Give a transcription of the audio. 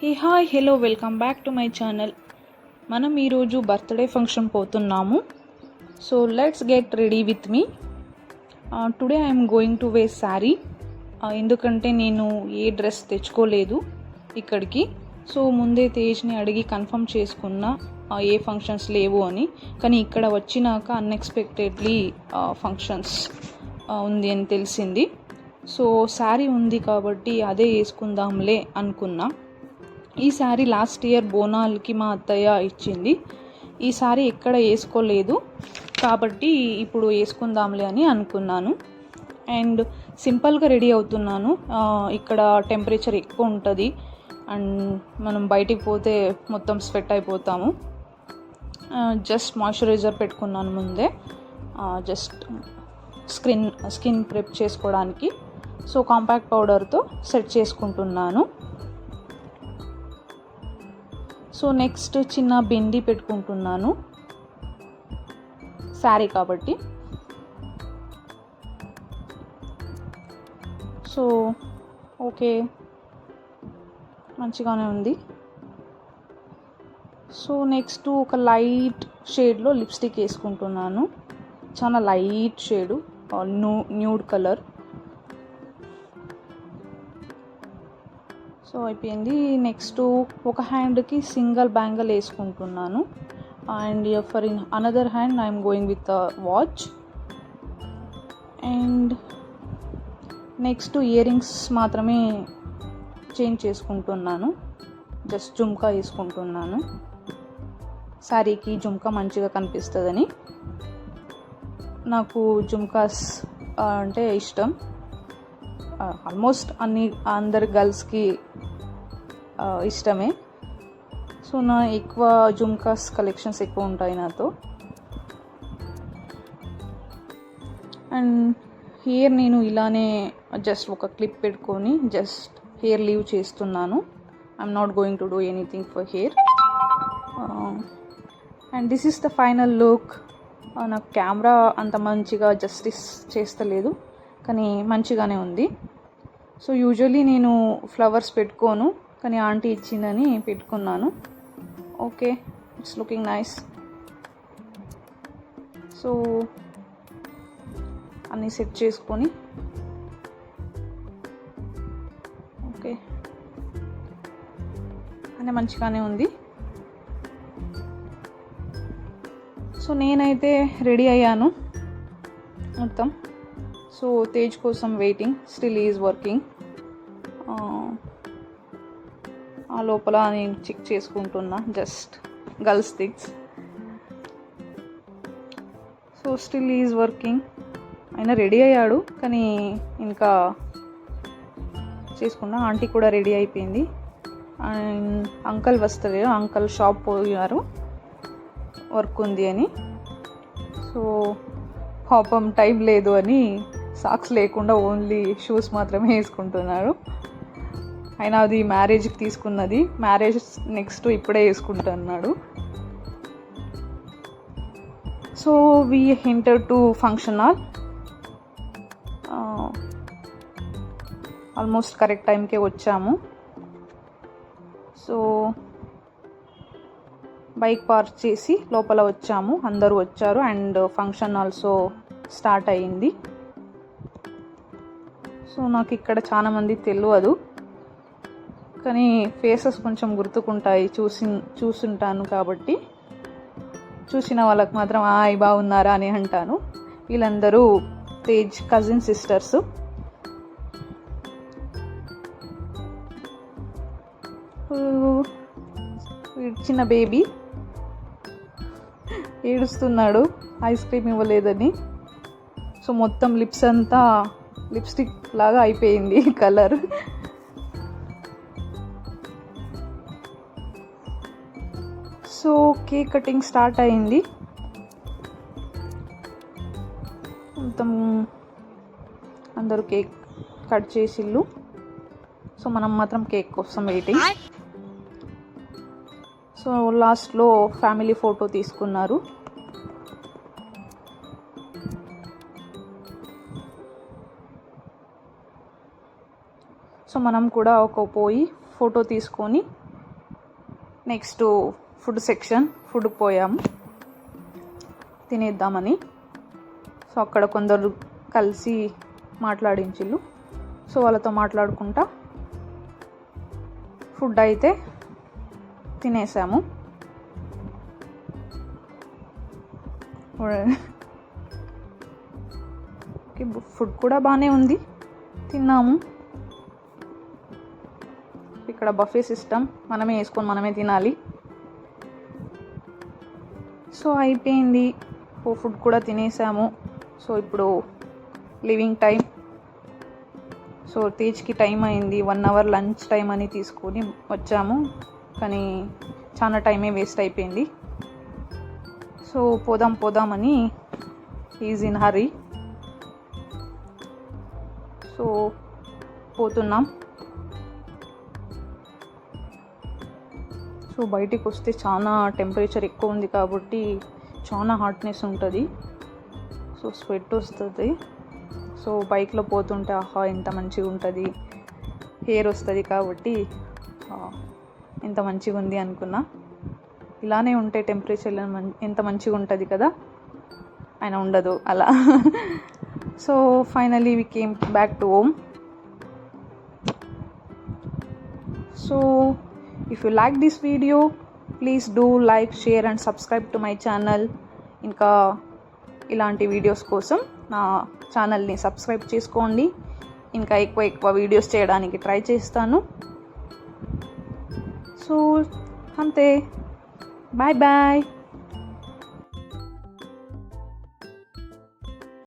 Hey hi hello welcome back to my channel. మనం ఈరోజు birthday function పోతున్నాము. So let's get ready with me. Today I'm going to wear sari. ఎందుకంటే నేను ఏ dress తెచ్చుకోలేదు ఇక్కడికి. So ముందే తేజ్ని అడిగి కన్ఫర్మ్ చేసుకున్నా ఏ ఫంక్షన్స్ లేవు అని. కానీ ఇక్కడ వచ్చినాక అన్ఎక్స్పెక్టెడ్లీ ఫంక్షన్స్ ఉంది అని తెలిసింది. సో శారీ ఉంది కాబట్టి అదే వేసుకుందాంలే అనుకున్నా. ఈ శారీ లాస్ట్ ఇయర్ బోనాలకి మా అత్తయ్య ఇచ్చింది. ఈ శారీ ఎక్కడ వేసుకోలేదు కాబట్టి ఇప్పుడు వేసుకుందాంలే అని అనుకున్నాను. అండ్ సింపుల్గా రెడీ అవుతున్నాను. ఇక్కడ టెంపరేచర్ ఎక్కువ ఉంటుంది అండ్ మనం బయటికి పోతే మొత్తం స్వెట్ అయిపోతాము. జస్ట్ మాయిశ్చరైజర్ పెట్టుకున్నాను ముందే, జస్ట్ స్కిన్ ప్రెప్ చేసుకోవడానికి. సో కాంపాక్ట్ పౌడర్తో సెట్ చేసుకుంటున్నాను. సో నెక్స్ట్ చిన్న బింది పెట్టుకుంటున్నాను శారీ కాబట్టి. సో ఓకే, మంచిగానే ఉంది. సో నెక్స్ట్ ఒక లైట్ షేడ్లో లిప్స్టిక్ వేసుకుంటున్నాను. చాలా light shade, nude colour. So అయిపోయింది. నెక్స్ట్ ఒక హ్యాండ్కి సింగిల్ బ్యాంగిల్ వేసుకుంటున్నాను and for in another hand I'm going with watch. And next ear rings మాత్రమే చేంజ్ చేసుకుంటున్నాను. జస్ట్ జుమ్కా వేసుకుంటున్నాను. శారీకి జుమ్కా మంచిగా కనిపిస్తుందని. నాకు జుమ్కాస్ అంటే ఇష్టం. ఆల్మోస్ట్ అందరి గర్ల్స్కి ఇష్టమే. సో నా ఎక్కువ జుమ్కాస్ కలెక్షన్స్ ఎక్కువ ఉంటాయి నాతో. అండ్ హెయిర్ నేను ఇలానే జస్ట్ ఒక క్లిప్ పెట్టుకొని జస్ట్ హెయిర్ లీవ్ చేస్తున్నాను. I'm not going to do anything for hair. And this is the final look. నాకు కెమెరా అంత మంచిగా జస్టిస్ చేస్తలేదు కానీ మంచిగానే ఉంది. సో యూజువల్లీ నేను ఫ్లవర్స్ పెట్టుకోను కానీ ఆంటీ ఇచ్చిందని పెట్టుకున్నాను. Okay, it's looking nice. So అన్నీ సెట్ చేసుకొని ఓకే అన్నీ మంచిగానే ఉంది. సో నేనైతే రెడీ అయ్యాను మొత్తం. సో తేజ్ కోసం వెయిటింగ్, స్టిల్ ఈజ్ వర్కింగ్. ఆ లోపల నేను చెక్ చేసుకుంటున్నా just girls things. So still is working. ఆయన రెడీ అయ్యాడు కానీ ఇంకా చేసుకున్నా. ఆంటీ కూడా రెడీ అయిపోయింది. అండ్ అంకల్ వస్తారు, అంకల్ షాప్ పోయారు వర్క్ ఉంది అని. సో పాపం టైం లేదు అని సాక్స్ లేకుండా ఓన్లీ షూస్ మాత్రమే వేసుకుంటున్నారు. అయినా అది మ్యారేజ్కి తీసుకున్నది, మ్యారేజ్ నెక్స్ట్ ఇప్పుడే వేసుకుంటున్నాడు. So we enter to function hall. Almost correct టైంకే వచ్చాము. సో బైక్ పార్క్ చేసి లోపల వచ్చాము, అందరూ వచ్చారు అండ్ ఫంక్షన్ ఆల్సో స్టార్ట్ అయ్యింది. సో నాకు ఇక్కడ చాలామంది తెలియదు కానీ ఫేసెస్ కొంచెం గుర్తుకుంటాయి, చూసుంటాను కాబట్టి. చూసిన వాళ్ళకి మాత్రం బాగున్నారా అని అంటాను. వీళ్ళందరూ తేజ్ కజిన్ సిస్టర్స్. చిన్న బేబీ ఏడుస్తున్నాడు ఐస్ క్రీమ్ ఇవ్వలేదని. సో మొత్తం లిప్స్ అంతా లిప్స్టిక్ లాగా అయిపోయింది colour. So cake cutting start అయింది. మొత్తం అందరూ కేక్ కట్ చేసిళ్ళు. సో మనం మాత్రం కేక్ కోసం వెయిటింగ్. సో లాస్ట్లో ఫ్యామిలీ ఫోటో తీసుకున్నారు. సో మనం కూడా పోయి ఫోటో తీసుకొని నెక్స్ట్ ఫుడ్ సెక్షన్, ఫుడ్కి పోయాము తినేద్దామని. సో అక్కడ కొందరు కలిసి మాట్లాడించిళ్ళు. సో వాళ్ళతో మాట్లాడుకుంటా ఫుడ్ అయితే తినేసాము. ఫుడ్ కూడా బాగానే ఉంది, తిన్నాము. ఇక్కడ బఫే సిస్టమ్, మనమే వేసుకొని మనమే తినాలి. సో అయిపోయింది, ఫుడ్ కూడా తినేసాము. సో ఇప్పుడు లివింగ్ టైం. సో తేజ్కి టైం అయింది, 1 అవర్ లంచ్ టైం అని తీసుకొని వచ్చాము, కానీ చాలా టైమే వేస్ట్ అయిపోయింది. సో పోదామని ఈజ్ ఇన్ హరీ. సో పోతున్నాం. సో బయటికి వస్తే చాలా టెంపరేచర్ ఎక్కువ ఉంది కాబట్టి చాలా హాట్నెస్ ఉంటుంది. సో స్వెట్ వస్తుంది. సో బైక్లో పోతుంటే ఆహా ఎంత మంచిగా ఉంటుంది, హెయిర్ వస్తుంది కాబట్టి ఎంత మంచిగా ఉంది అనుకున్నా. ఇలానే ఉంటే టెంపరేచర్ ఎంత మంచిగా ఉంటుంది కదా, అయినా ఉండదు అలా. So finally we came back to home. So if you like this video, please do like, share and subscribe to my channel. ఇంకా ఇలాంటి వీడియోస్ కోసం నా ఛానల్ని సబ్స్క్రైబ్ చేసుకోండి. ఇంకా ఎక్కువ వీడియోస్ చేయడానికి ట్రై చేస్తాను. సో అంతే, బాయ్ బాయ్.